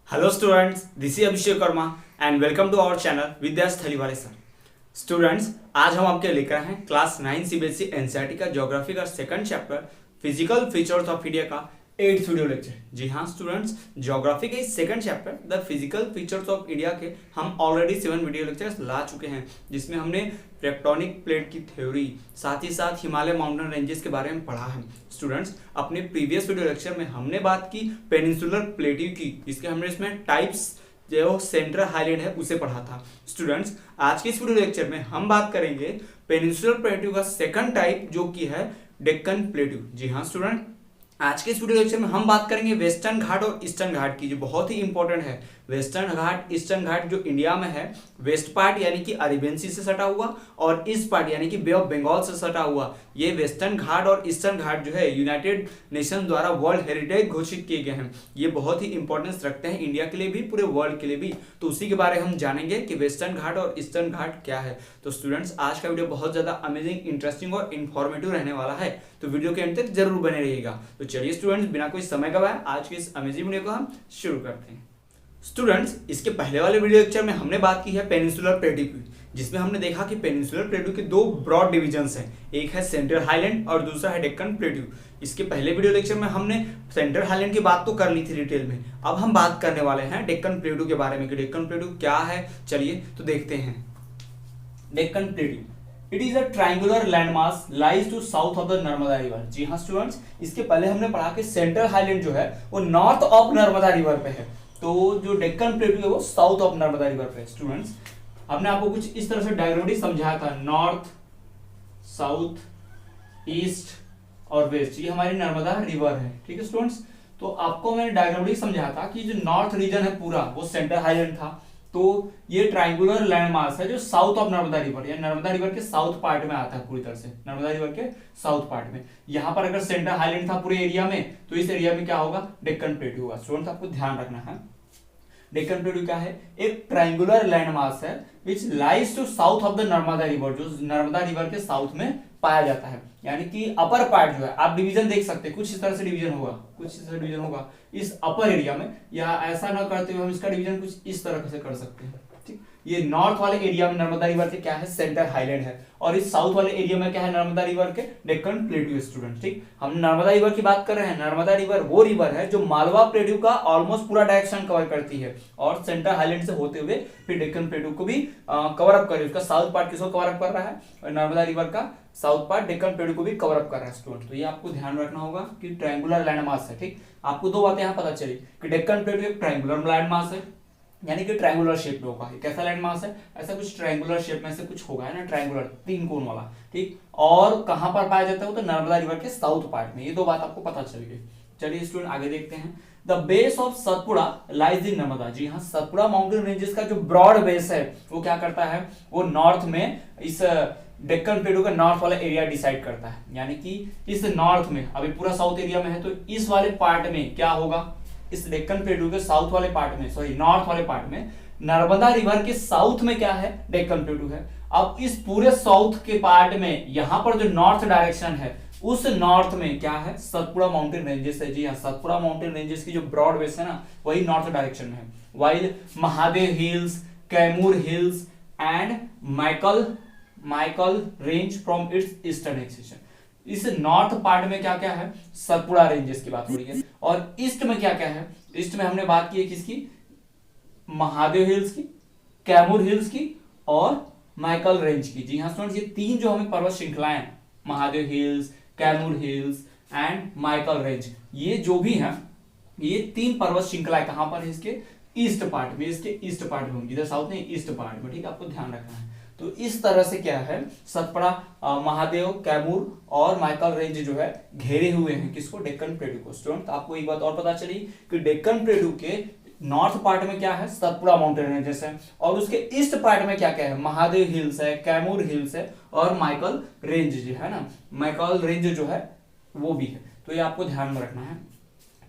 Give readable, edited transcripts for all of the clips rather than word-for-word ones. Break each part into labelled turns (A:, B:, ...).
A: Hello students, this is Abhishek Karma and welcome to our channel विद्यास थलीवाले sir. Students, आज हम आपके लेकर आए हैं क्लास 9 सीबीएसई एनसीईआरटी का ज्योग्राफी का second chapter physical features of India का 8th वीडियो लेक्चर। जी हाँ स्टूडेंट्स, ज्योग्राफी के इस second chapter the physical features of India के हम ऑलरेडी 7 वीडियो लेक्चर्स ला चुके हैं, जिसमें हमने टेक्टोनिक प्लेट की थ्योरी साथ ही साथ हिमालय माउंटेन रेंजेस के बारे में पढ़ा है। स्टूडेंट्स, अपने प्रीवियस वीडियो लेक्चर में हमने बात की पेनिनसुलर प्लेट्यू की, जिसके हमने इसमें टाइप्स जो सेंट्रल हाईलैंड है उसे पढ़ा था। स्टूडेंट्स, आज के इस वीडियो लेक्चर में हम बात करेंगे पेनिनसुलर प्लेट्यू का सेकंड टाइप जो कि है डेक्कन प्लेट्यू। जी हाँ स्टूडेंट, आज के इस वीडियो लेक्चर में हम बात करेंगे वेस्टर्न घाट और ईस्टर्न घाट की, जो बहुत ही इंपॉर्टेंट है। वेस्टर्न घाट ईस्टर्न घाट जो इंडिया में है, वेस्ट पार्ट यानी कि अरेबियन सी से सटा हुआ और ईस्ट पार्ट यानी कि बे ऑफ बंगाल से सटा हुआ, ये वेस्टर्न घाट और ईस्टर्न घाट जो है यूनाइटेड नेशन द्वारा वर्ल्ड हेरिटेज घोषित किए गए हैं। ये बहुत ही इंपॉर्टेंस रखते हैं इंडिया के लिए भी, पूरे वर्ल्ड के लिए भी। तो उसी के बारे में हम जानेंगे कि वेस्टर्न घाट और ईस्टर्न घाट क्या है। तो स्टूडेंट्स, आज का वीडियो बहुत ज्यादा अमेजिंग, इंटरेस्टिंग और इन्फॉर्मेटिव रहने वाला है, तो वीडियो के अंत तक जरूर बने रहिएगा। तो चलिए स्टूडेंट्स, बिना कोई समय गवाए आज के इस अमेजिंग वीडियो को हम शुरू करते हैं। स्टूडेंट्स, इसके पहले वाले वीडियो लेक्चर में हमने बात की है पेनिनसुलर प्लेट्यू की, जिसमें हमने देखा कि पेनिनसुलर प्लेट्यू के दो ब्रॉड डिविजन्स हैं, एक है सेंट्रल हाईलैंड और दूसरा है डेक्कन प्लेट्यू। इसके पहले वीडियो लेक्चर में हमने सेंट्रल हाईलैंड की बात तो कर ली थी डिटेल में, अब हम बात करने वाले हैं डेक्कन प्लेट्यू के बारे में कि डेक्कन प्लेट्यू क्या है। चलिए तो देखते हैं। Deccan plateau, it is a triangular landmass lies to south of the Narmada river. जी हाँ स्टूडेंट्स, इसके पहले हमने पढ़ा कि सेंट्रल हाईलैंड जो है वो नॉर्थ ऑफ नर्मदा रिवर पे है, तो जो डेक्कन प्लेट्यू है वो साउथ ऑफ नर्मदा रिवर पे है। स्टूडेंट्स, हमने आपको कुछ इस तरह से डायग्रामेटिक समझाया था, नॉर्थ, साउथ, ईस्ट और वेस्ट, ये हमारी नर्मदा रिवर है। ठीक है स्टूडेंट्स, तो आपको मैंने डायग्रामेटिक समझाया था कि जो नॉर्थ रीजन है पूरा वो सेंट्रल हाईलैंड था, तो ये ट्रायंगुलर लैंडमास है जो साउथ ऑफ नर्मदा रिवर या नर्मदा रिवर के साउथ पार्ट में आता है, पूरी तरह से नर्मदा रिवर के साउथ पार्ट में। यहाँ पर अगर सेंट्रल हाईलैंड था पूरे एरिया में, तो इस एरिया में क्या होगा, डेक्कन प्लेट्यू होगा। स्टूडेंट्स, आपको ध्यान रखना है, डेक्कन प्लेट्यू क्या है, एक ट्रायंगुलर लैंडमास है which lies to south of the Narmada river, जो नर्मदा रिवर के साउथ में पाया जाता है। यानी कि अपर पार्ट जो है, आप डिवीजन देख सकते हैं, कुछ इस तरह से डिवीजन होगा, कुछ इस तरह डिवीजन होगा इस अपर एरिया में, या ऐसा ना करते हुए हम इसका डिवीजन कुछ इस तरह से कर सकते हैं। ठीक, ये नॉर्थ वाले एरिया में नर्मदा रिवर के क्या है, सेंट्रल हाईलैंड है, और इस साउथ वाले एरिया में क्या है, नर्मदा रिवर के डेक्कन प्लेट्यू। स्टूडेंट, ठीक, हम नर्मदा रिवर की बात कर रहे हैं। नर्मदा रिवर वो रिवर है जो मालवा प्लेट्यू का ऑलमोस्ट पूरा डायरेक्शन कवर करती है, और सेंट्रल हाईलैंड से होते हुए फिर डेक्कन प्लेट्यू को भी कवर अप कर रही है। उसका साउथ पार्ट किसको कवर अप कर रहा है, और नर्मदा रिवर का साउथ पार्ट डेक्कन प्लेट्यू को भी कवर अप कर रहा है। स्टूडेंट, तो ये आपको ध्यान रखना होगा कि ट्रायंगुलर लैंडमास है। ठीक, आपको दो बातें यहाँ पता चली कि डेक्कन प्लेट्यू एक ट्रायंगुलर लैंडमास है, यानी कि ट्रायंगुलर शेप में होगा। कैसा लैंडमास है, ऐसा कुछ ट्रायंगुलर शेप में से कुछ होगा, है ना, ट्रायंगुलर, तीन कोण वाला। ठीक, और कहां पर पाया जाता है, तो नर्मदा रिवर के साउथ पार्ट में। ये दो बात आपको पता चल गई। चलिए स्टूडेंट, आगे देखते हैं। The base of Satpura lies in Narmada. जी हाँ, सतपुड़ा माउंटेन रेंजेस का जो ब्रॉड बेस है वो क्या करता है, वो नॉर्थ में इस डेक्कन प्लेट्यू का नॉर्थ वाला एरिया डिसाइड करता है। यानी कि इस नॉर्थ में, अभी पूरा साउथ एरिया में है, तो इस वाले पार्ट में क्या होगा, इस डेक्कन प्लेट्यू के साउथ वाले पार्ट में, सॉरी नॉर्थ वाले पार्ट में, नर्मदा रिवर के साउथ में क्या है, डेक्कन प्लेट्यू है। अब इस पूरे साउथ के पार्ट में यहां पर जो नॉर्थ डायरेक्शन है, उस नॉर्थ में क्या है, सतपुड़ा माउंटेन रेंजेस है। जी हाँ, सतपुड़ा माउंटेन रेंजेस की जो ब्रॉड बेस है ना, वही नॉर्थ डायरेक्शन में है। While Mahadev hills, Kaimur hills and Maikal range from its eastern extension. इस नॉर्थ पार्ट में क्या क्या है, सतपुड़ा रेंजेस की बात हो रही है, और ईस्ट में क्या क्या है, ईस्ट में हमने बात की है किसकी, महादेव हिल्स की, कैमूर हिल्स की और माइकल रेंज की। जी हाँ स्टूडेंट्स, ये तीन जो हमें पर्वत श्रृंखलाएं, Mahadev hills, Kaimur hills and Maikal range, ये जो भी है, ये तीन पर्वत श्रृंखलाएं कहां पर है, इसके ईस्ट पार्ट में, इसके ईस्ट पार्ट में होंगी, इधर साउथ में, ईस्ट पार्ट में। ठीक, आपको ध्यान रखना है। तो इस तरह से क्या है, सतपुड़ा, महादेव, कैमूर और माइकल रेंज जो है घेरे हुए हैं किसको, डेक्कन प्लेट्यू को। स्टूडेंट, आपको एक बात और पता चली कि डेक्कन प्लेट्यू के नॉर्थ पार्ट में क्या है, सतपुड़ा माउंटेन रेंजेस है, और उसके ईस्ट पार्ट में क्या क्या है, महादेव हिल्स है, कैमूर हिल्स है और माइकल रेंज जो है ना, माइकल रेंज जो है वो भी है। तो ये आपको ध्यान में रखना है।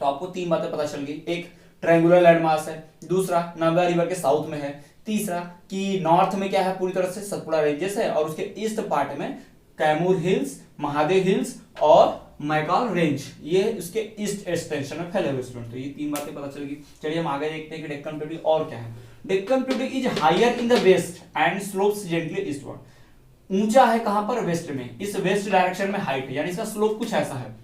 A: तो आपको तीन बातें पता चल गई, एक ट्रायंगुलर लैंडमास है, दूसरा नर्मदा रिवर के साउथ में है, तीसरा कि नॉर्थ में क्या है, पूरी तरह से सतपुड़ा रेंजेस है, और उसके ईस्ट पार्ट में कैमूर हिल्स, महादेव हिल्स और मैकॉल रेंज, ये इसके ईस्ट एक्सटेंशन में फैले हुए स्टूडेंट। तो ये तीन बातें पता चलेगी। चलिए हम आगे देखते हैं कि डेक्कन प्लेटू और क्या है। Deccan plateau is higher in the west and slopes gently eastward. ऊंचा है कहां पर? वेस्ट में। इस वेस्ट डायरेक्शन में हाइट है, यानी इसका स्लोप कुछ ऐसा है,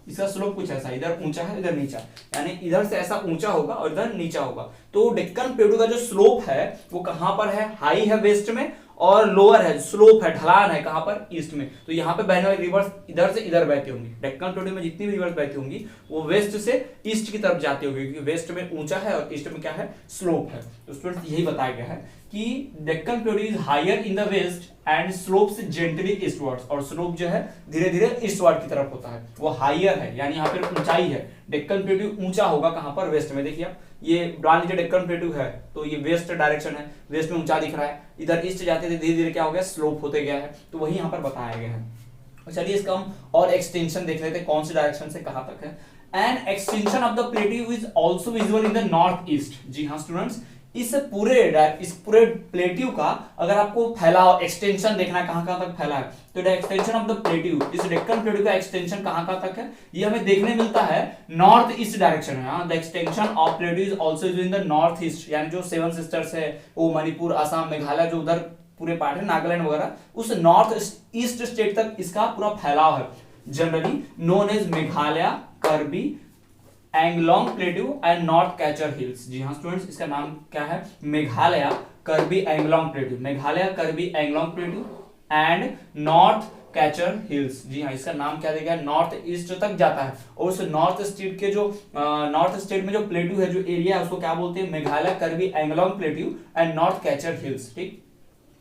A: इसका स्लोप कुछ ऐसा, इधर ऊंचा है इधर नीचा, यानी इधर से ऐसा ऊंचा होगा और इधर नीचा होगा। तो डेक्कन प्लेटू का जो स्लोप है वो कहां पर है? हाई है वेस्ट में, और लोअर है, स्लोप है, ढलान है कहां पर? ईस्ट में। तो यहाँ पे बहने वाली रिवर्स इधर से इधर बहती होंगी। डेक्कन प्लेटू में जितनी भी रिवर्स बहती होंगी वो वेस्ट से ईस्ट की तरफ जाती होगी, क्योंकि वेस्ट में ऊंचा है और ईस्ट में क्या है? स्लोप है। तो स्टूडेंट्स यही बताया गया है कि Deccan plateau is higher in the west and slopes gently eastwards, और स्लोप जो है धीरे धीरे ईस्टवर्ड की तरफ होता है, वो हायर है, यानी यहाँ पे ऊंचाई है। डेक्कन प्लेटू ऊंचा होगा कहां पर? वेस्ट में। देखिए ये मान लीजिए डेक्कन प्लेटू है तो ये वेस्ट डायरेक्शन है, वेस्ट में ऊंचा दिख रहा है, इधर ईस्ट जाते थे धीरे धीरे क्या हो गया? स्लोप होते गया है। तो वही यहाँ पर बताया गया है। चलिए इसका हम और एक्सटेंशन देख लेते हैं, कौन सी डायरेक्शन से कहां तक है। An extension of the plateau is also visible in the north east. जी हाँ स्टूडेंट्स, इस पूरे प्लेट्यू का अगर आपको फैलाव एक्सटेंशन देखना है कहां तक फैला है, तो एक्सटेंशन ऑफ द प्लेट्यू, इस डेक्कन प्लेट्यू का एक्सटेंशन कहां तक है? ये हमें देखने मिलता है नॉर्थ ईस्ट डायरेक्शन में। The extension of plateau is also in the north east, यानी जो सेवन सिस्टर्स है वो मणिपुर, असम, मेघालय, जो उधर पूरे पार्ट है, नागालैंड वगैरह, उस नॉर्थ ईस्ट स्टेट तक इसका पूरा फैलाव है। Generally known as Meghalaya, Karbi, Anglong plateau and north Cachar hills. जी हाँ स्टूडेंट्स, इसका नाम क्या है? Meghalaya, Karbi, Anglong plateau. Meghalaya, Karbi, Anglong plateau and north Cachar hills. जी हाँ, इसका नाम क्या देगा? नॉर्थ ईस्ट तक जाता है, और उस नॉर्थ स्टेट के जो नॉर्थ स्टेट में जो प्लेट्यू है, जो एरिया है, उसको क्या बोलते हैं? Meghalaya, Karbi, Anglong plateau and north Cachar hills. ठीक,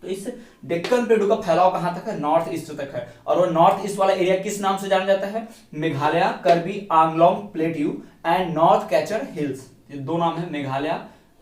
A: तो इस डेक्कन प्लेट्यू का फैलाव कहां तक है? नॉर्थ ईस्ट तक है। और वो नॉर्थ ईस्ट वाला एरिया किस नाम से जाना जाता है? Meghalaya, Karbi, Anglong plateau and north Cachar hills. ये दो नाम है, Meghalaya,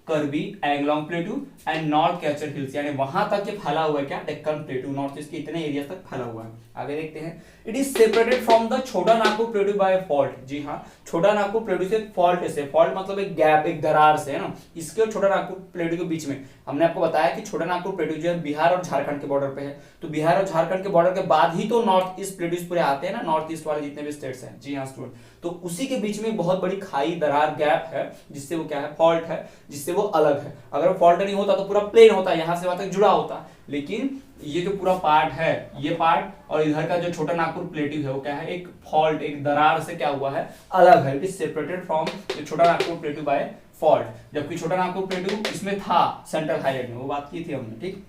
A: Karbi, Anglong plateau and north Cachar hills, यानी वहां तक ये फैला हुआ है क्या? डेक्कन प्लेट्यू नॉर्थ ईस्ट के इतने एरिया तक फैला हुआ है। आगे देखते हैं। It is separated from the छोटा नागपुर प्लेट्यू बाय फॉल्ट। जी हाँ, छोटा नागपुर प्लेट्यू से फॉल्ट से, फॉल्ट मतलब एक गैप, एक दरार से, है ना। इसके और छोटा नागपुर प्लेट्यू के बीच में हमने आपको बताया कि छोटा नागपुर प्लेट्यू जो है बिहार और झारखंड के बॉर्डर पे है, तो बिहार और झारखंड के बॉर्डर के बाद ही तो नॉर्थ ईस्ट प्लेट्यूज पूरे आते हैं ना, नॉर्थ ईस्ट वाले जितने भी स्टेट्स हैं। जी हाँ स्टूडेंट, तो उसी के बीच में बहुत बड़ी खाई, दरार, गैप है, जिससे वो क्या है? फॉल्ट है, जिससे वो अलग है। अगर फॉल्ट नहीं होता तो पूरा प्लेन होता, यहाँ से वहां तक जुड़ा होता, लेकिन ये जो पूरा पार्ट है, ये पार्ट और इधर का जो छोटा नागपुर प्लेट्यू है वो क्या है? एक फॉल्ट, एक दरार से क्या हुआ है? अलग है। It is separated from the छोटा नागपुर प्लेट्यू बाय फॉल्ट, जबकि छोटा नागपुर प्लेट्यू इसमें था सेंट्रल हाईलैंड में, वो बात की थी हमने। ठीक,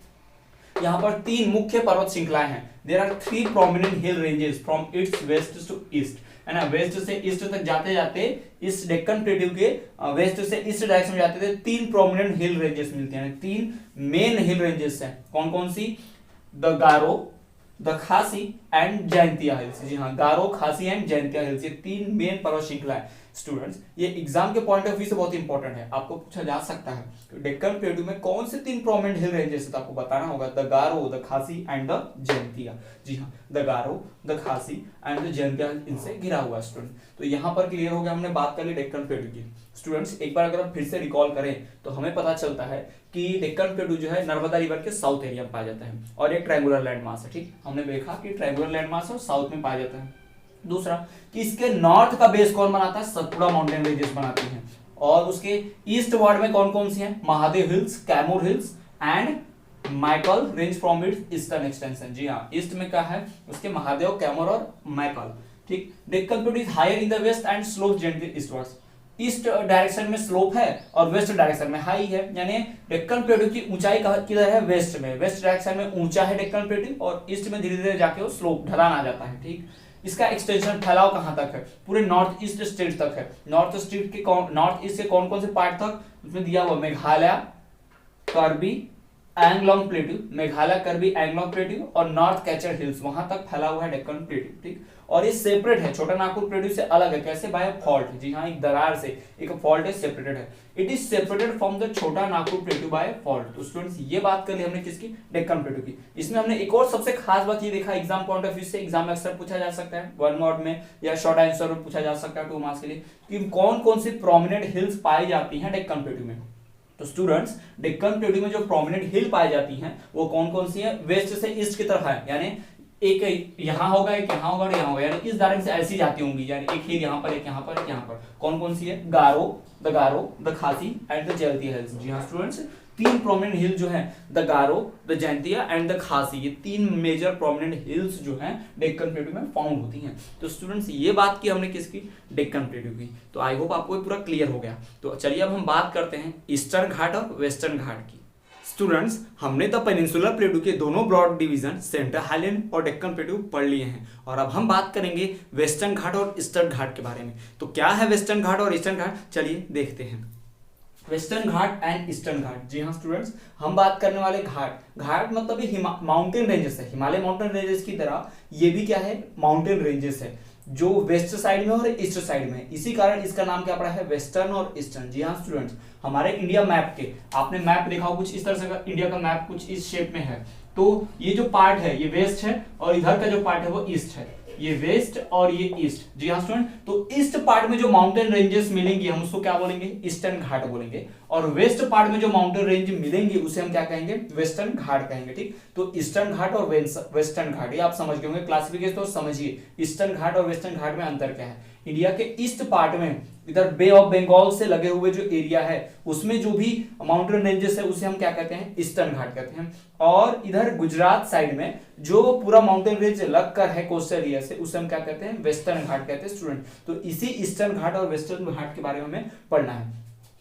A: यहाँ पर तीन मुख्य पर्वत श्रृंखलाएं हैं। There are 3 prominent hill ranges from its west to east, है ना। वेस्ट से ईस्ट तक जाते जाते इस डेक्कन प्लेट्यू के वेस्ट से ईस्ट डायरेक्शन में जाते थे 3 प्रोमिनेंट हिल रेंजेस मिलते हैं, 3 मेन हिल रेंजेस हैं। कौन कौन सी? द गारो, द खासी एंड जैंतिया हिल्स। जी हाँ, गारो, खासी एंड जैंतिया हिल्स, ये 3 मेन पर्वत श्रृंखला है। स्टूडेंट्स, ये एग्जाम के पॉइंट ऑफ व्यू से बहुत इंपॉर्टेंट है, आपको पूछा जा सकता है डेक्कन प्लेट्यू में कौन से 3 प्रोमिनेंट हिल रेंजेस है, तो आपको बताना होगा द गारो, द खासी एंड द जैंतिया। जी हाँ, द गारो, द खासी एंड द जैंतिया इनसे घिरा हुआ है स्टूडेंट। तो यहाँ पर क्लियर हो गया, हमने बात कर ली डेक्कन प्लेट्यू की। स्टूडेंट्स, एक बार अगर हम फिर से रिकॉल करें तो हमें पता चलता है कि डेक्कन प्लेट्यू जो है नर्मदा रिवर के साउथ एरिया में पाया जाता है, और एक ट्रायंगुलर लैंड मास है। ठीक, हमने देखा कि ट्रायंगुलर लैंड मास और साउथ में पाया जाता है। दूसरा कि इसके नॉर्थ का बेस कौन बनाता है? सतपुड़ा माउंटेन रेंजेस बनाती हैं, और उसके ईस्ट वार्ड में कौन कौन सी हैं? Mahadev hills, Kaimur hills and Maikal range from its eastern extension. जी हाँ, ईस्ट में क्या है? उसके महादेव, कैमूर और मैकल। ठीक, Deccan plateau is higher in the west and slope gently eastwards. East direction में स्लोप है और वेस्ट डायरेक्शन में हाई है, यानी डेक्कन प्लेट्यू की ऊंचाई किधर है? वेस्ट में। वेस्ट डायरेक्शन में ऊंचा है डेक्कन प्लेट्यू, और ईस्ट में धीरे धीरे जाके वो स्लोप, ढलान आ जाता है। ठीक, इसका एक्सटेंशन फैलाव कहां तक है? पूरे नॉर्थ ईस्ट स्टेट तक है। नॉर्थ ईस्ट के कौन कौन से पार्ट तक उसमें दिया हुआ? मेघालय, कर्बी, एंगलोंग प्लेट्यू, मेघालय, कर्बी, एंगलोंग प्लेट्यू और नॉर्थ कैचर हिल्स, वहां तक फैला हुआ है डेक्कन प्लेट्यू। ठीक, और ये सेपरेट है, छोटा नागपुर प्लेट्यू से अलग है। कैसे? Bye fault. जी हाँ, एक दरार से, एक फॉल्ट है, सेपरेटेड है। It is separated from the छोटा नागपुर प्लेट्यू बाय फॉल्ट। तो स्टूडेंट्स, ये बात कर ली हमने किसकी? डेक्कन प्लेट्यू की। इसमें हमने एक और सबसे खास बात ये देखा, एग्जाम पॉइंट ऑफ व्यू से, एग्जाम में अक्सर पूछा जा सकता है 1 वर्ड में या शॉर्ट आंसर में पूछा जा सकता है 2 मार्क्स के लिए, कि कौन कौन सी प्रोमिनेंट हिल्स पाई जाती हैं डेक्कन प्लेट्यू में। तो स्टूडेंट्स, डेक्कन प्लेट्यू में जो प्रोमिनेंट हिल पाई जाती हैं वो कौन कौन सी है? वेस्ट से ईस्ट की तरफ है, यानी एक यहाँ होगा, एक यहाँ होगा और यहाँ होगा, यानी इस डायरेक्शन से ऐसी जाती होंगी, यानी एक हिल यहाँ पर, एक यहाँ पर, एक यहाँ पर। कौन कौन सी है? गारो, द खासी एंड द जयंतिया हिल्स। जी हाँ स्टूडेंट्स, तीन प्रोमिनेंट हिल जो है, the Garo, the Jaintia and the खासी, ये तीन मेजर प्रोमिनेंट हिल्स जो हैं डेक्कन प्लेटू में फाउंड होती हैं। तो स्टूडेंट्स ये बात की हमने किसकी? डेक्कन प्लेटू की। तो आई होप आपको ये पूरा क्लियर हो गया। तो चलिए अब हम बात करते हैं ईस्टर्न घाट और वेस्टर्न घाट की। स्टूडेंट्स, हमने द पेनिनसुलर प्लेटू के दोनों ब्रॉड डिवीजन सेंट्रल हाईलैंड और डेक्कन प्लेटू पढ़ लिए हैं, और अब हम बात करेंगे वेस्टर्न घाट और ईस्टर्न घाट के बारे में। तो क्या है वेस्टर्न घाट और ईस्टर्न घाट, चलिए देखते हैं। वेस्टर्न घाट एंड ईस्टर्न घाट। जी हाँ स्टूडेंट्स, हम बात करने वाले घाट मतलब ये माउंटेन रेंजेस है, हिमालय माउंटेन रेंजेस की तरह ये भी क्या है? माउंटेन रेंजेस है, जो वेस्ट साइड में और ईस्ट साइड में है। इसी कारण इसका नाम क्या पड़ा है? वेस्टर्न और ईस्टर्न। जी हाँ स्टूडेंट्स, हमारे इंडिया मैप के, आपने मैप देखा हो कुछ इस तरह से, इंडिया का मैप कुछ इस शेप में है, तो ये जो पार्ट है ये वेस्ट है और इधर का जो पार्ट है वो ईस्ट है, ये वेस्ट और ये ईस्ट। जी हाँ स्टूडेंट, तो ईस्ट पार्ट में जो माउंटेन रेंजेस मिलेंगी हम उसको क्या बोलेंगे? ईस्टर्न घाट बोलेंगे, और वेस्ट पार्ट में जो माउंटेन रेंज मिलेंगी उसे हम क्या कहेंगे? वेस्टर्न घाट कहेंगे। ठीक, तो ईस्टर्न घाट और वेस्टर्न घाट, ये आप समझ गए होंगे क्लासिफिकेशन, तो समझिए ईस्टर्न घाट और वेस्टर्न घाट में अंतर क्या है। इंडिया के ईस्ट पार्ट में इधर बे ऑफ बंगाल से लगे हुए जो एरिया है उसमें जो भी माउंटेन रेंजेस है उसे हम क्या कहते हैं? ईस्टर्न घाट कहते हैं। और इधर गुजरात साइड में जो पूरा माउंटेन रेंज लग कर है कोस्टल एरिया से उसे हम क्या कहते हैं? वेस्टर्न घाट कहते हैं स्टूडेंट। तो इसी ईस्टर्न घाट और वेस्टर्न घाट के बारे में हमें पढ़ना है।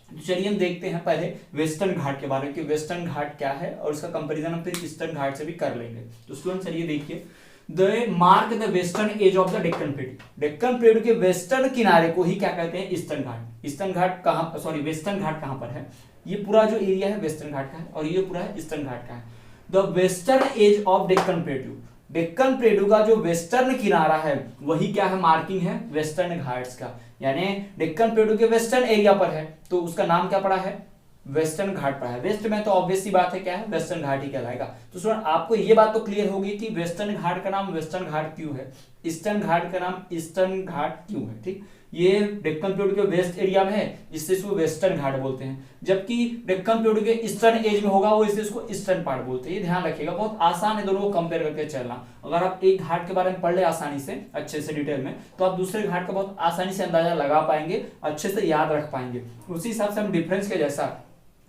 A: तो चलिए हम देखते हैं पहले वेस्टर्न घाट के बारे में कि वेस्टर्न घाट क्या है, और इसका कंपैरिजन हम फिर ईस्टर्न घाट से भी कर लेंगे। तो स्टूडेंट चलिए देखिए, they mark the western edge of the Deccan plateau. Deccan plateau के वेस्टर्न किनारे को ही क्या कहते हैं? ईस्टर्न घाट। ईस्टर्न घाट कहाँ, सॉरी वेस्टर्न घाट कहाँ पर है? ये पूरा जो एरिया है वेस्टर्न घाट का है, और ये पूरा है ईस्टर्न घाट का है। The western edge of Deccan plateau, Deccan plateau का जो वेस्टर्न किनारा है वही क्या है? मार्किंग है वेस्टर्न घाट्स का, यानी डेक्कन प्लेटू के वेस्टर्न एरिया पर है तो उसका नाम क्या पड़ा है? वेस्टर्न घाट पड़ा है। वेस्ट में तो ऑब्वियस सी बात है क्या है? वेस्टर्न घाट ही कहलाएगा। तो स्टूडेंट आपको ये बात तो क्लियर होगी कि वेस्टर्न घाट का नाम वेस्टर्न घाट क्यों है, ईस्टर्न घाट का नाम ईस्टर्न घाट क्यों है। ठीक, ये डेक्कन प्लेटू के वेस्ट एरिया में है इससे इसको वेस्टर्न घाट बोलते हैं, जबकि डेक्कन प्लेटू के ईस्टर्न एज में होगा वो इससे इसको ईस्टर्न पार्ट बोलते हैं। ये ध्यान रखिएगा, बहुत आसान है दोनों को कंपेयर करके चलना। अगर आप एक घाट के बारे में पढ़ ले आसानी से, अच्छे से डिटेल में, तो आप दूसरे घाट का बहुत आसानी से अंदाजा लगा पाएंगे, अच्छे से याद रख पाएंगे। उसी हिसाब से हम डिफरेंस के जैसा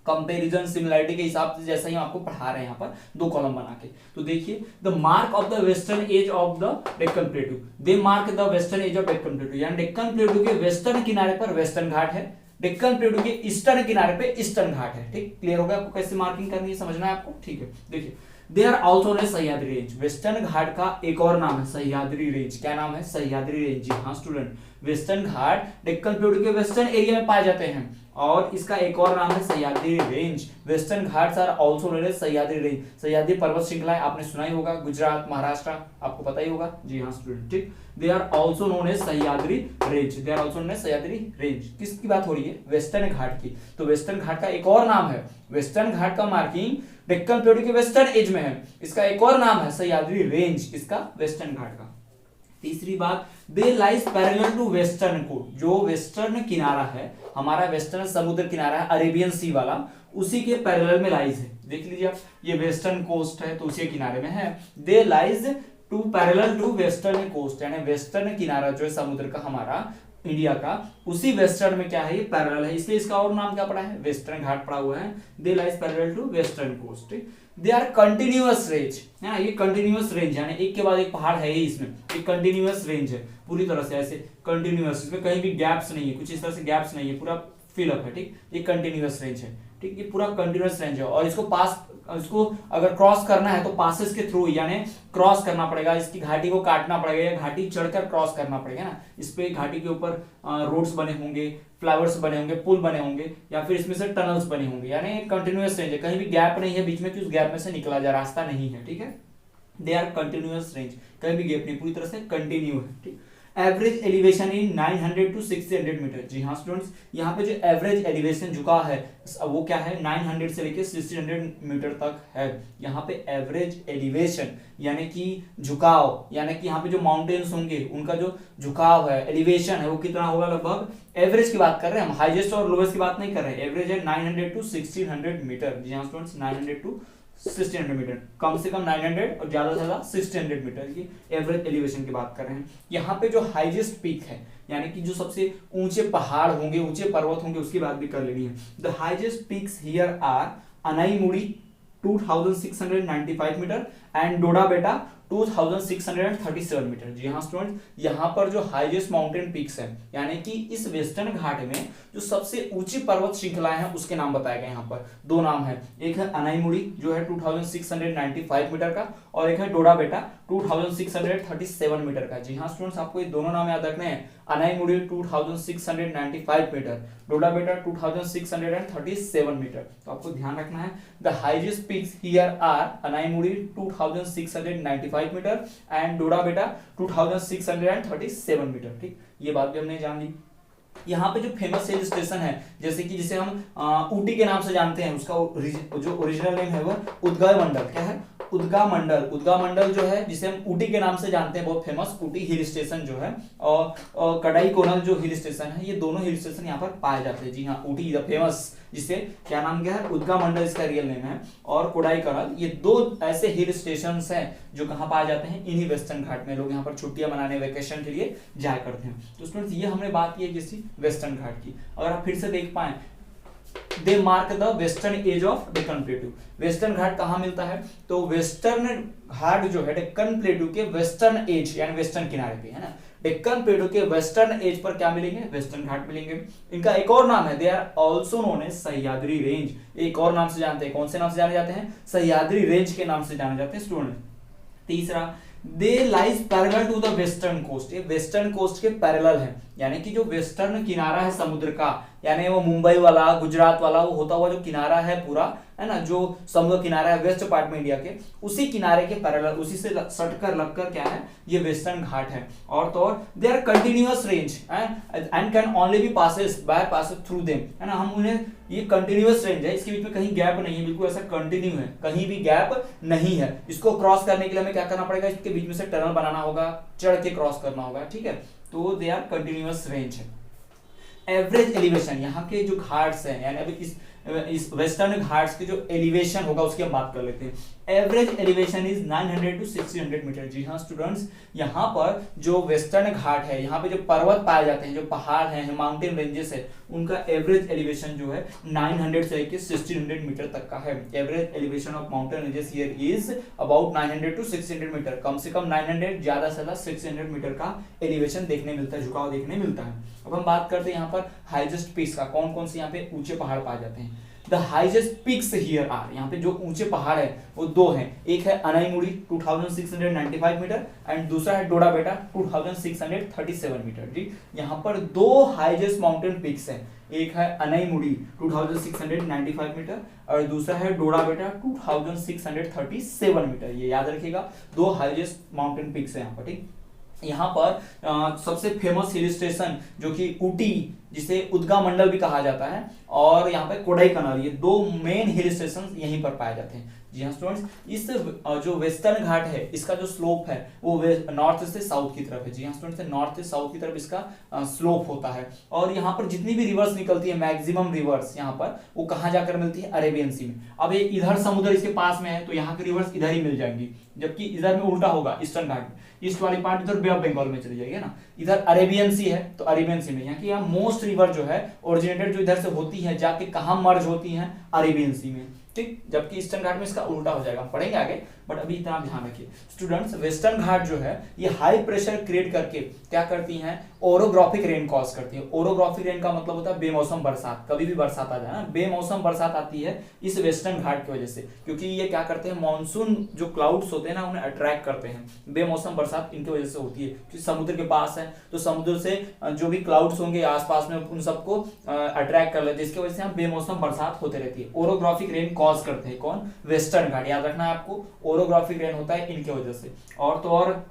A: कंपैरिजन सिमिलरिटी के हिसाब से जैसा ही आपको पढ़ा रहे हैं यहाँ पर दो कॉलम बना के। तो देखिए, the mark of the western edge of the Deccan plateau, they mark the western edge of Deccan plateau, यानी डेक्कन प्लेटू के वेस्टर्न किनारे पर वेस्टर्न घाट है, डेक्कन प्लेटू के ईस्टर्न किनारे पे ईस्टर्न घाट है। ठीक, क्लियर हो गया आपको कैसे मार्किंग करनी है, समझना है आपको? ठीक है, देखिए, they are also known as Sahyadri range. Western Ghat का एक और नाम है सह्याद्री रेंज। क्या नाम है? सह्याद्री रेंज। जी हाँ student, western Ghat Deccan plateau के वेस्टर्न एरिया में पाए जाते हैं और इसका एक और नाम है Sahyadri range. Western Ghats are also known as Sahyadri range. Sahyadri पर्वत श्रृंखला आपने सुना ही होगा, गुजरात, महाराष्ट्र, आपको पता ही होगा। जी हाँ स्टूडेंट, ठीक, they are also known as Sahyadri range. They are also known as Sahyadri range. किसकी बात हो रही है? वेस्टर्न घाट की। तो वेस्टर्न घाट का एक और नाम है, वेस्टर्न घाट का मार्किंग डेक्कन प्लेटू के वेस्टर्न एज में है, इसका एक और नाम है सह्याद्री रेंज। इसका वेस्टर्न घाट का। तीसरी बात, they lies parallel to western coast. जो वेस्टर्न किनारा है हमारा, वेस्टर्न समुद्र किनारा है अरेबियन सी वाला, उसी के पैरेलल में लाइज है। देख लीजिए आप, ये वेस्टर्न कोस्ट है तो उसी किनारे में है। They lies to parallel to western coast, यानी वेस्टर्न किनारा जो है समुद्र का हमारा इंडिया का, उसी वेस्टर्न में क्या है? ये पैरेलल है, इसलिए इसका और नाम क्या पड़ा है? वेस्टर्न घाट पड़ा हुआ है। They lies parallel to western coast. They are continuous range, है ये कंटिन्यूअस रेंज, यानी एक के बाद एक पहाड़ है ही इसमें, एक कंटिन्यूअस रेंज है पूरी तरह से, ऐसे कंटिन्यूअस, इसमें कहीं भी गैप्स नहीं है, कुछ इस तरह से गैप्स नहीं है, पूरा फिलअप है। ठीक, ये कंटिन्यूअस रेंज है। ठीक, ये पूरा कंटिन्यूअस रेंज है और इसको अगर क्रॉस करना है तो पासेस के थ्रू, यानी क्रॉस करना पड़ेगा, इसकी घाटी को काटना पड़ेगा या घाटी चढ़कर क्रॉस करना पड़ेगा ना। इस पे घाटी के ऊपर रोड्स बने होंगे, फ्लावर्स बने होंगे, पुल बने होंगे, या फिर इसमें से टनल्स बने होंगे, यानी कंटिन्यूअस रेंज है, कहीं भी गैप नहीं है बीच में कि उस गैप में से निकला जा रास्ता नहीं है। ठीक है, दे आर कंटिन्यूअस रेंज, कहीं भी गैप नहीं, पूरी तरह से कंटिन्यू है। ठीक, average elevation in 900 to 1600 metre. जी हाँ स्टूडेंट्स, यहाँ पे जो एवरेज एलिवेशन झुका है वो क्या है? 900 से लेके 1600 मीटर तक है। यहाँ पे एवरेज एलिवेशन यानी कि झुकाव, यानी कि यहाँ पे जो माउंटेन्स होंगे उनका जो झुकाव है, एलिवेशन है, वो कितना होगा? लगभग एवरेज की बात कर रहे हैं हम, हाईएस्ट और लोवेस्ट की बात नहीं कर रहे हैं। एवरेज है 900 टू 1600 मीटर। जी हाँ स्टूडेंट्स, 900 टू 1600 मीटर, कम से कम 900 और ज्यादा से ज्यादा 1600 मीटर की एवरेज एलिवेशन की बात कर रहे हैं। यहाँ पे जो हाईएस्ट पीक है, यानी कि जो सबसे ऊंचे पहाड़ होंगे, ऊंचे पर्वत होंगे, उसकी बात भी कर लेनी है। The highest peaks here are Anaimudi 2695 metre and Doda Betta 2637 metre. जी हाँ स्टूडेंट, यहाँ पर जो हाईएस्ट माउंटेन पीक्स है, यानी कि इस वेस्टर्न घाट में जो सबसे ऊंची पर्वत श्रृंखलाएं हैं उसके नाम बताए गए। यहाँ पर दो नाम है, एक है अनाईमुड़ी जो है 2695 मीटर का, और एक है डोडा बेटा 2637 मीटर का। जी हाँ स्टूडेंट्स, आपको ये दोनों नाम याद रखने हैं। अनाईमुड़ी 2695 मीटर, डोडा बेटा 2637 मीटर। तो आपको ध्यान रखना है the highest peaks here are Anaimudi 2695 metre and Doda Betta 2637 metre. ठीक, ये बात भी हमने जान ली। यहाँ पे जो फेमस हिल स्टेशन है, जैसे कि जिसे हम ऊटी के नाम से जानते हैं, उसका जो ओरिजिनल नेम है वह उद्गय मंडल। क्या है? उद्गा मंडल। उद्गा मंडल जो है जिसे हम ऊटी के नाम से जानते हैं, बहुत फेमस ऊटी हिल स्टेशन जो है, और कडाई कोनल जो हिल स्टेशन है, ये दोनों हिल स्टेशन यहाँ पर पाए जाते हैं। जी हाँ, ऊटी द फेमस, जिसे क्या नाम क्या है, उद्गा मंडल इसका रियल नेम है, और कोडाई कनाल, ये दो ऐसे हिल स्टेशन हैं जो कहाँ पाए जाते हैं, इन्हीं वेस्टर्न घाट में। लोग यहाँ पर छुट्टियां मनाने, वेकेशन के लिए जाया करते हैं। तो स्टूडेंट्स, ये हमने बात की है किसी वेस्टर्न घाट की। अगर आप फिर से देख पाए, they mark the western edge of Deccan plateau. Western Ghat कहाँ मिलता है? तो वेस्टर्न घाट जो है डेक्कन प्लेटू के वेस्टर्न एज यानी वेस्टर्न किनारे पे है ना। डेक्कन प्लेटू के वेस्टर्न एज पर क्या मिलेंगे? वेस्टर्न घाट मिलेंगे। इनका एक और नाम है, they are also known as Sahyadri range. एक और नाम से जानते हैं, कौन से नाम से जाने जाते हैं? सह्याद्री रेंज के नाम से जाने जाते हैं स्टूडेंट। तीसरा, they lies parallel to the western coast. ये वेस्टर्न कोस्ट के पैरेलल है, यानी कि जो वेस्टर्न किनारा है समुद्र का, यानी वो मुंबई वाला, गुजरात वाला, वो होता हुआ जो किनारा है पूरा, है ना, जो समुद्र किनारा है वेस्ट पार्ट में इंडिया के, उसी किनारे के पैरेलल, उसी से सटकर लगकर क्या है, ये वेस्टर्न घाट है। और तो और they are continuous range and can only be passes by passes through them, है ना। हम उन्हें, ये कंटिन्यूअस रेंज है, इसके बीच में कहीं गैप नहीं है, बिल्कुल ऐसा कंटिन्यू है, कहीं भी गैप नहीं है। इसको क्रॉस करने के लिए हमें क्या करना पड़ेगा? इसके बीच में से टनल बनाना होगा, चढ़ के क्रॉस करना होगा, ठीक है। तो दे आर कंटिन्यूअस रेंज है। एवरेज एलिवेशन, यहाँ के जो घाट्स हैं, यानी अभी इस वेस्टर्न घाट्स के जो एलिवेशन होगा उसकी हम बात कर लेते हैं। Average elevation is 900 to 1600 metre. जी हाँ स्टूडेंट्स, यहाँ पर जो वेस्टर्न घाट है, यहाँ पे जो पर्वत पाए जाते हैं, जो पहाड़ हैं, माउंटेन रेंजेस है, उनका एवरेज एलिवेशन जो है 900 से लेकर 1600 मीटर तक का है। Average elevation of mountain ranges here is about 900 to 1600 metre. कम से कम 900, ज्यादा से ज्यादा 600 मीटर का एलिवेशन देखने मिलता है, झुकाव देखने मिलता है। अब हम बात करते हैं यहाँ पर हाईएस्ट पीक्स का, कौन कौन से यहाँ पे ऊंचे पहाड़ पाए जाते हैं। The highest peaks here are, यहाँ पे जो ऊंचे पहाड़ है वो दो हैं, एक है अनाईमुड़ी 2695 मीटर एंड दूसरा है डोडा बेटा 2637 मीटर। जी, यहाँ पर दो हाईएस्ट माउंटेन पीक्स हैं, एक है अनाईमुड़ी 2695 मीटर और दूसरा है डोडा बेटा 2637 मीटर। ये याद रखिएगा, दो हाईएस्ट माउंटेन पीक्स है यहाँ पर। ठीक, यहाँ पर सबसे फेमस हिल स्टेशन जो कि ऊटी, जिसे उद्गा मंडल भी कहा जाता है, और यहाँ पे कोडाई कनाल, ये दो मेन हिल स्टेशन यहीं पर पाए जाते हैं। जी हाँ स्टूडेंट्स, इस जो वेस्टर्न घाट है, इसका जो स्लोप है वो नॉर्थ से साउथ की तरफ है। जी हाँ स्टूडेंट्स, नॉर्थ से साउथ की तरफ इसका स्लोप होता है। और यहाँ पर जितनी भी रिवर्स निकलती है, मैक्सिमम रिवर्स यहाँ पर वो कहाँ जाकर मिलती है? अरेबियन सी में। अब ये इधर समुद्र इसके पास में है तो यहाँ की रिवर्स इधर ही मिल जाएंगी, जबकि इधर में उल्टा होगा, ईस्टर्न घाट में ईस्ट वाली पार्ट इधर बे ऑफ बंगाल में चली जाएगी ना, इधर अरेबियन सी है तो अरेबियन सी में। यहाँ की मोस्ट रिवर जो है ओरिजिनेटेड जो इधर से होती है, जाके कहाँ मर्ज होती हैं? अरेबियन सी में। ठीक, जबकि ईस्टर्न घाट में इसका उल्टा हो जाएगा, पढ़ेंगे आगे, बट अभी इतना ध्यान रखिए स्टूडेंट्स। वेस्टर्न घाट जो है ये हाई प्रेशर क्रिएट करके क्या करती हैं? ओरोग्राफिक रेन कॉज करती है। ओरोग्राफिक रेन का मतलब होता है बेमौसम बरसात। कभी भी बरसात आ जाए ना, बेमौसम बरसात आती है इस वेस्टर्न घाट की वजह से, क्योंकि ये क्या करते हैं, मानसून जो क्लाउड्स होते हैं ना उन्हें अट्रैक्ट करते हैं। बेमौसम बरसात इनकी वजह से होती है, क्योंकि समुद्र के पास है तो समुद्र से जो भी क्लाउड्स होंगे आसपास में उन सबको अट्रैक्ट कर लेते हैं, जिसकी वजह से यहाँ बेमौसम बरसात होते रहती है। ओरोग्राफिक रेन कॉज करते हैं कौन? वेस्टर्न घाट। याद रखना है आपको, ओरोग्राफिक रेन होता है इनकी वजह से। और तो और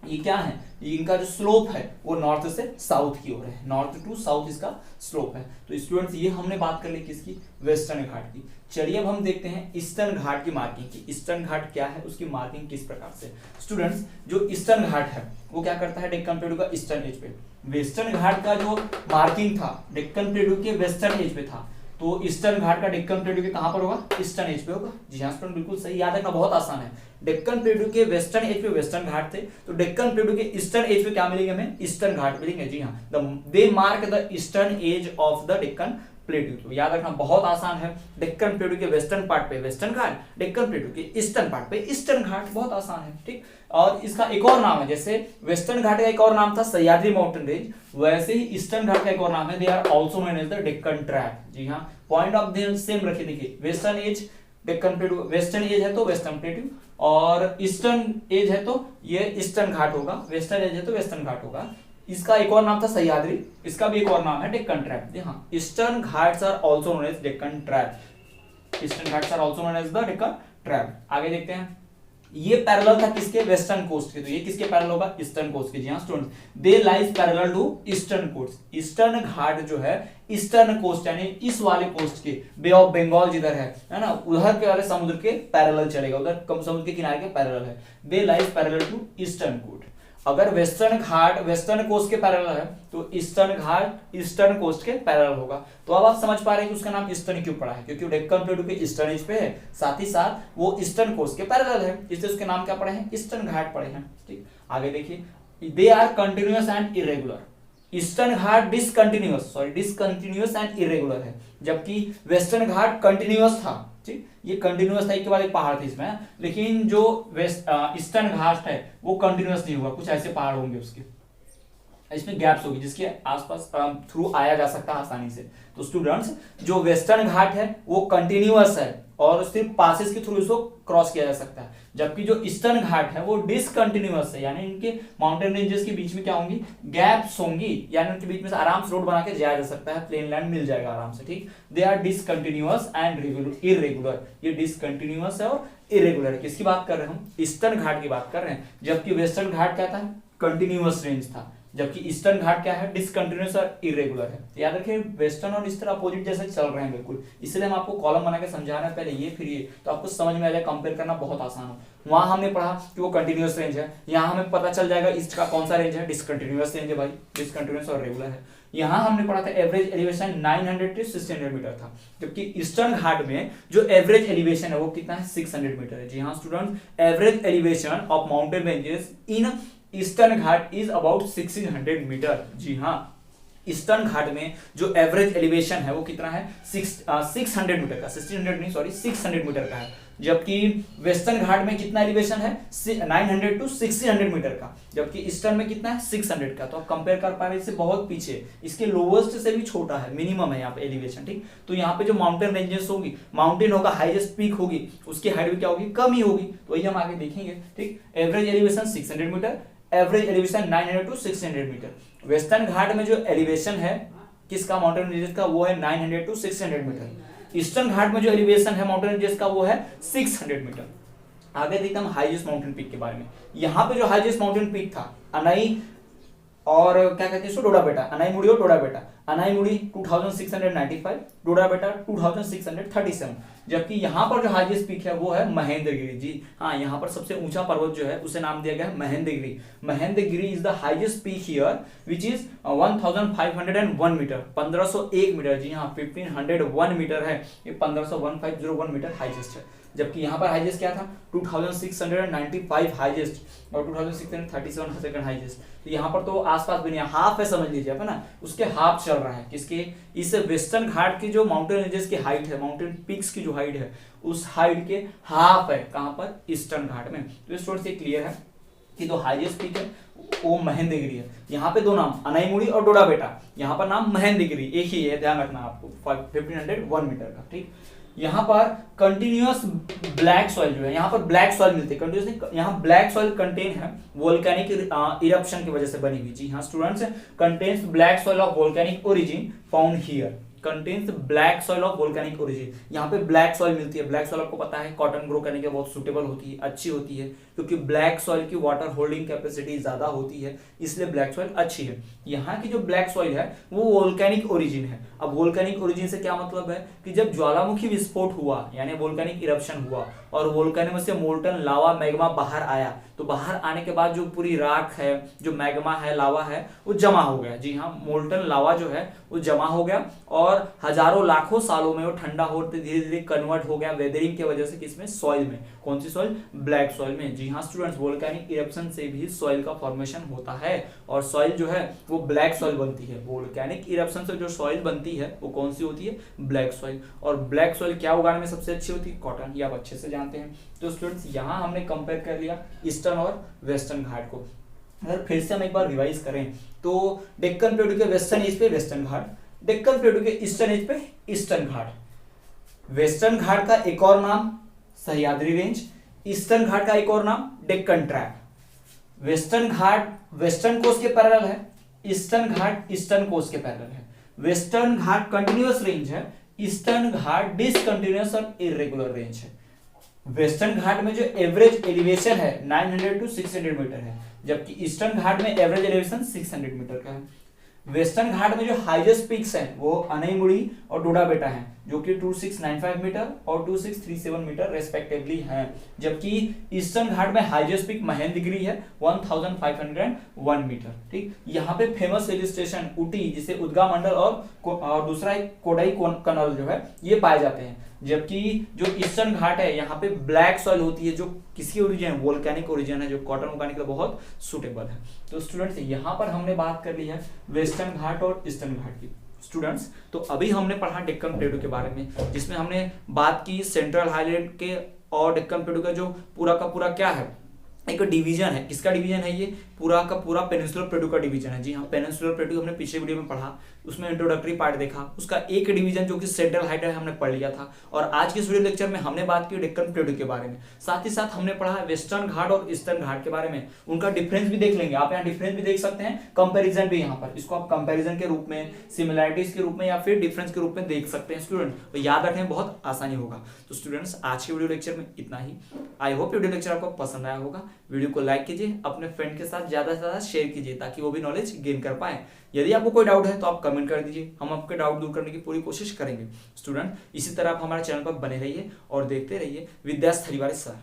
A: ये क्या है, इनका जो स्लोप है वो नॉर्थ से साउथ की ओर है, नॉर्थ टू साउथ इसका स्लोप है। तो स्टूडेंट्स, ये हमने बात कर ली किसकी? वेस्टर्न घाट की। चलिए अब हम देखते हैं ईस्टर्न घाट की मार्किंग की। ईस्टर्न घाट क्या है, उसकी मार्किंग किस प्रकार से? स्टूडेंट्स, जो ईस्टर्न घाट है वो क्या करता है? डेक्कन प्लेटू का ईस्टर्न एज पे। वेस्टर्न घाट का जो मार्किंग था डेक्कन प्लेटू के वेस्टर्न एज पे था, तो ईस्टर्न घाट का डेक्कन प्लेटू के कहां पर होगा, ईस्टर्न एज पे होगा। जी हाँ स्टूडेंट, बिल्कुल सही, याद रखना बहुत आसान है। डेक्कन प्लेटू के वेस्टर्न एज पे वेस्टर्न घाट थे, तो डेक्कन प्लेटू के ईस्टर्न एज पे क्या मिलेंगे हमें, ईस्टर्न घाट मिलेंगे। जी हाँ, they mark the eastern edge of the Deccan plateau. तो याद रखना बहुत आसान है, डेक्कन प्लेटू के वेस्टर्न पार्ट पे वेस्टर्न घाट, डेक्कन प्लेटू के ईस्टर्न पार्ट पे ईस्टर्न घाट, बहुत आसान है। ठीक, और इसका एक और नाम है, जैसे वेस्टर्न घाट का एक और नाम था सह्याद्री माउंटेन रेंज, वैसे ही ईस्टर्न घाट का एक और नाम है, they are also known as the Deccan trap. जी हाँ, पॉइंट ऑफ व्यू सेम रखिए, देखिए western edge Deccan plateau, western edge है तो वेस्टर्न प्लेटू, और ईस्टर्न एज है तो ये ईस्टर्न घाट होगा, वेस्टर्न एज है तो वेस्टर्न घाट होगा। इसका एक और नाम था सह्याद्री, इसका भी एक और नाम है डेक्कन ट्रैप। हाँ, eastern Ghats are also known as Deccan trap, eastern Ghats are also known as the Deccan trap. आगे देखते हैं, ये पैरेलल था किसके, वेस्टर्न कोस्ट के, तो ये किसके पैरेलल होगा, ईस्टर्न कोस्ट के। जी हाँ students, they lies parallel to eastern coast. Eastern Ghat जो है ईस्टर्न कोस्ट यानी इस वाले कोस्ट के, बे ऑफ बंगाल जिधर है ना, उधर के वाले समुद्र के पैरेलल चलेगा, उधर कम समुद्र के किनारे के पैरेलल है। They lies parallel to eastern coast. अगर वेस्टर्न घाट वेस्टर्न कोस्ट के पैरेलल है तो ईस्टर्न घाट ईस्टर्न कोस्ट के पैरेलल होगा। तो अब आप समझ पा रहे हैं कि उसका नाम ईस्टर्न क्यों पड़ा है, क्योंकि डेक्कन प्लेटू के ईस्टर्न एज पे है, साथ ही साथ वो ईस्टर्न कोस्ट के पैरेलल है, इसलिए उसके नाम क्या पड़े हैं, ईस्टर्न घाट पड़े हैं। ठीक, आगे देखिए, they are continuous and irregular. Eastern Ghat discontinuous and irregular है, जबकि वेस्टर्न घाट कंटिन्यूअस था। ठीक, ये कंटिन्यूअस था, एक के बाद एक पहाड़ थे इसमें, लेकिन जो ईस्टर्न घाट है वो कंटिन्यूअस नहीं हुआ, कुछ ऐसे पहाड़ होंगे उसके, इसमें गैप्स होगी जिसके आसपास थ्रू आया जा सकता है आसानी से। तो स्टूडेंट्स, जो वेस्टर्न घाट है वो कंटिन्यूअस है और सिर्फ पासेस के थ्रू इसको क्रॉस किया जा सकता है, जबकि जो ईस्टर्न घाट है वो डिसकंटिन्यूअस है, यानी इनके माउंटेन रेंजेस के बीच में क्या होंगी, गैप्स होंगी, यानी उनके बीच में से आराम से रोड बना के जाया जा सकता है, प्लेन लैंड मिल जाएगा आराम से। ठीक, they are discontinuous and irregular, ये डिसकंटिन्यूअस है और इरेगुलर है। किसकी बात कर रहे हैं हम, ईस्टर्न घाट की बात कर रहे हैं, जबकि वेस्टर्न घाट क्या था, कंटिन्यूअस रेंज था, जबकि ईस्टर्न घाट क्या है, डिसकंटिन्यूअस और इरेगुलर है। याद रखिए, वेस्टर्न और ईस्टर्न अपोजिट जैसे चल रहे हैं बिल्कुल, इसलिए हम आपको कॉलम बना के समझा रहे हैं, पहले ये फिर ये, तो आपको समझ में आ जाए, कंपेयर करना बहुत आसान हो। वहां हमने पढ़ा कि वो कंटिन्यूअस रेंज है, यहाँ हमें पता चल जाएगा ईस्ट का कौन सा रेंज है, डिसकंटिन्यूअस रेंज है भाई, डिसकंटिन्यूअस और रेगुलर है। यहाँ हमने पढ़ा था एवरेज एलिवेशन 900 to 600 मीटर था, जबकि ईस्टर्न घाट में जो एवरेज एलिवेशन है वो कितना है, 600 मीटर है। जी हाँ student, average elevation of mountain ranges in eastern Ghat is about 1600 metre. जी हाँ, ईस्टर्न घाट में जो एवरेज एलिवेशन है वो कितना है, 600 मीटर का, 1600 नहीं सॉरी 600 मीटर का है, जबकि वेस्टर्न घाट में कितना एलिवेशन है, 900 to 1600 मीटर का, जबकि ईस्टर्न में कितना है, 600 का। तो आप कंपेयर कर पा रहे हैं, इससे बहुत पीछे, इसके लोवेस्ट से भी छोटा है, मिनिमम है यहाँ पे एलिवेशन। ठीक, तो यहाँ पे जो माउंटेन रेंजेस होगी, माउंटेन होगा, हाईएस्ट पीक होगी, उसकी हाइट भी क्या होगी, कम ही होगी, तो वही हम आगे देखेंगे। ठीक, average elevation 600 metre, average elevation 900 to 600 metre. Western Ghat में जो एलिवेशन है किसका, माउंटेन रेंजेस का, वो है 900 to 600 मीटर। ईस्टर्न घाट में जो एलिवेशन है माउंटेन रेंजेस का वो है 600 मीटर। आगे देखते हैं हम हाईएस्ट माउंटेन पीक के बारे में। यहाँ पे जो हाईएस्ट माउंटेन पीक था, अनाई और क्या कहते हैं इसको, डोडा बेटा, अनाई मुड़ी और डोडा बेटा। अनाई मुड़ी 2695, डोडा बेटा 2637, जबकि यहाँ पर जो हाईएस्ट पीक है वो है महेंद्रगिरी। जी हाँ, यहाँ पर सबसे ऊंचा पर्वत जो है उसे नाम दिया गया है Mahendragiri. Mahendragiri is the highest peak here which is 1501 metre, 1501 metre. जी हाँ, 1501 मीटर है, ये 1501 मीटर हाईएस्ट है, जबकि यहाँ पर हाईएस्ट क्या था, 2695 हाईएस्ट और 2637 सेकंड हाईएस्ट। तो यहाँ पर तो आसपास भी नहीं, हाफ है समझ लीजिए, है ना, उसके हाफ चल रहा है, किसके, इस वेस्टर्न घाट की जो माउंटेन रेंजेस की हाइट है, माउंटेन पीक्स की जो हाइट है, उस हाइट के हाफ है, कहाँ पर, ईस्टर्न घाट में। तो इस से क्लियर है कि जो हाईएस्ट पीक है वो महेंद्रगिरी है। यहाँ पे दो नाम, अनाईमुड़ी और डोडा बेटा, यहाँ पर नाम महेंद्रगिरी एक ही है, ध्यान रखना आपको, 1501 मीटर का। ठीक, यहाँ पर कंटिन्यूअस ब्लैक सॉइल जो है, यहाँ पर ब्लैक सॉइल मिलती है कंटिन्यूअसली, यहाँ ब्लैक सॉइल कंटेन है वोल्केनिक इरप्शन की वजह से बनी हुई। जी हाँ students, contains black soil of volcanic origin found here, contains black soil of volcanic origin. यहाँ पे ब्लैक सॉइल मिलती है, ब्लैक सॉइल आपको पता है कॉटन ग्रो करने के बहुत सुटेबल होती है, अच्छी होती है, क्योंकि ब्लैक सॉइल की वाटर होल्डिंग कैपेसिटी ज्यादा होती है, इसलिए ब्लैक सॉइल अच्छी है। यहाँ की जो ब्लैक सॉइल है वो वोल्केनिक ओरिजिन है। अब वोल्केनिक ओरिजिन से क्या मतलब है कि जब ज्वालामुखी विस्फोट हुआ यानी वोल्केनिक इरप्शन हुआ और वोल्केनो में से मोल्टन लावा मैग्मा बाहर आया, तो बाहर आने के बाद जो पूरी राख है, जो मैग्मा है, लावा है, वो जमा हो गया। जी हाँ, मोल्टन लावा जो है वो जमा हो गया और हजारों लाखों सालों में वो ठंडा होते धीरे धीरे कन्वर्ट हो गया वेदरिंग की वजह से किसमें, सॉइल में। कौन सी सॉइल, ब्लैक सॉइल में। जी हाँ स्टूडेंट्स, वोल्केनिक इरप्शन से भी सॉइल का फॉर्मेशन होता है और सॉइल जो है वो ब्लैक सॉइल बनती है। वोल्केनिक इरप्शन से जो सॉइल बनती है वो कौन सी होती है, ब्लैक सॉइल। और ब्लैक सॉइल क्या उगाने में सबसे अच्छी होती है, कॉटन, ये आप अच्छे से जानते हैं। तो स्टूडेंट्स यहाँ हमने कंपेयर कर लिया ईस्टर्न और वेस्टर्न घाट को। अगर फिर से हम एक बार रिवाइज करें तो डेक्कन प्लेटू के वेस्टर्न एज पे वेस्टर्न घाट, डेक्कन प्लेटू के ईस्टर्न एज पे ईस्टर्न घाट। वेस्टर्न घाट का एक और नाम सह्याद्री रेंज, ईस्टर्न घाट का एक और नाम Deccan trap. Western Ghat western coast के पैरेलल है, ईस्टर्न घाट ईस्टर्न कोस्ट के पैरेलल है। वेस्टर्न घाट कंटिन्यूअस रेंज है, ईस्टर्न घाट डिसकंटिन्यूअस और इरेगुलर रेंज है। वेस्टर्न घाट में जो एवरेज एलिवेशन है 900 to 600 मीटर है, जबकि ईस्टर्न घाट में एवरेज एलिवेशन 600 मीटर का है। वेस्टर्न घाट में जो हाईएस्ट पीक्स हैं वो अनईमुड़ी और डोडा बेटा हैं, जो कि 2695 मीटर और 2637 मीटर रेस्पेक्टिवली हैं, जबकि ईस्टर्न घाट में हाईएस्ट पीक महेंद्रगिरी है 1501 मीटर। ठीक, यहाँ पे फेमस हिल स्टेशन ऊटी, जिसे उद्गा मंडल और दूसरा एक कोडाई कनॉल जो है ये पाए जाते हैं। जबकि जो ईस्टर्न घाट है यहाँ पे ब्लैक सॉइल होती है, जो किसकी ओरिजिन है, वोल्केनिक ओरिजिन है, जो कॉटन उगाने के लिए बहुत सुटेबल है। तो स्टूडेंट्स यहाँ पर हमने बात कर ली है वेस्टर्न घाट और ईस्टर्न घाट की। स्टूडेंट्स तो अभी हमने पढ़ा डेक्कन प्लेटू के बारे में, जिसमें हमने बात की सेंट्रल हाईलैंड के और डेक्कन प्लेटू का जो पूरा का पूरा क्या है, एक डिवीजन है। किसका डिवीजन है, ये पूरा का पूरा पेनिनसुलर प्लेटू का डिवीजन है। जी हाँ, पेनिनसुलर प्लेटू हमने पिछले वीडियो में पढ़ा, उसमें इंट्रोडक्टरी पार्ट देखा, उसका एक डिवीजन जो कि सेंट्रल हाईलैंड है हमने पढ़ लिया था। और आज के इस वीडियो लेक्चर में हमने बात की डेक्कन प्लेटू के बारे में, साथ ही साथ हमने पढ़ा वेस्टर्न घाट और ईस्टर्न घाट के बारे में। उनका डिफरेंस भी देख लेंगे, आप यहाँ डिफरेंस भी देख सकते हैं, कंपेरिजन भी यहाँ पर, इसको आप कंपेरिजन के रूप में, सिमिलैरिटीज के रूप में या फिर डिफरेंस के रूप में देख सकते हैं स्टूडेंट। तो याद रखने में बहुत आसानी होगा। तो स्टूडेंट्स आज के वीडियो लेक्चर में इतना ही। आई होप वीडियो लेक्चर आपको पसंद आया होगा। वीडियो को लाइक कीजिए, अपने फ्रेंड के साथ ज्यादा से ज्यादा शेयर कीजिए ताकि वो भी नॉलेज गेन कर पाए। यदि आपको कोई डाउट है तो आप कमेंट कर दीजिए, हम आपके डाउट दूर करने की पूरी कोशिश करेंगे। स्टूडेंट इसी तरह आप हमारे चैनल पर बने रहिए और देखते रहिए विद्यास थलीवारे सर।